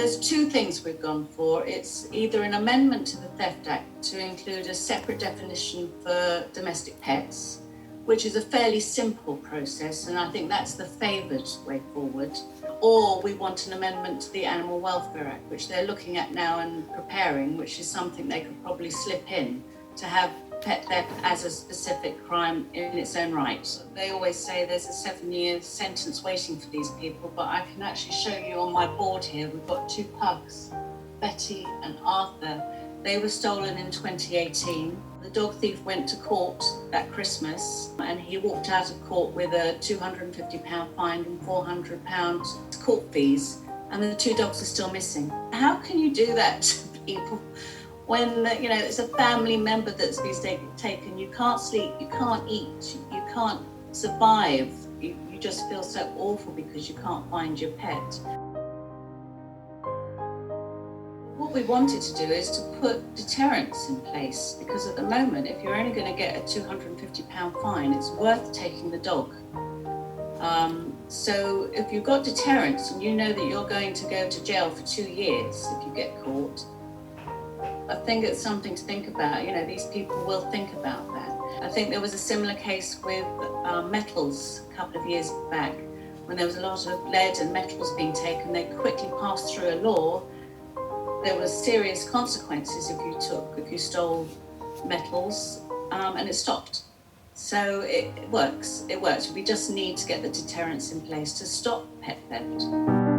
There's two things we've gone for. It's either an amendment to the Theft Act to include a separate definition for domestic pets, which is a fairly simple process, and I think that's the favoured way forward, or we want an amendment to the Animal Welfare Act, which they're looking at now and preparing, which is something they could probably slip in to have pet theft as a specific crime in its own right. They always say there's a 7-year sentence waiting for these people, but I can actually show you on my board here, we've got two pugs, Betty and Arthur. They were stolen in 2018. The dog thief went to court that Christmas and he walked out of court with a £250 fine and £400 court fees, and the two dogs are still missing. How can you do that to people when it's a family member that's been taken? You can't sleep, you can't eat, you can't survive. You just feel so awful because you can't find your pet. What we wanted to do is to put deterrents in place, because at the moment, if you're only going to get a £250 fine, it's worth taking the dog. So if you've got deterrents and you know that you're going to go to jail for 2 years if you get caught, I think it's something to think about. These people will think about that. I think there was a similar case with metals a couple of years back, when there was a lot of lead and metals being taken. They quickly passed through a law. There were serious consequences if you stole metals, and it stopped. So it works. We just need to get the deterrents in place to stop pet theft.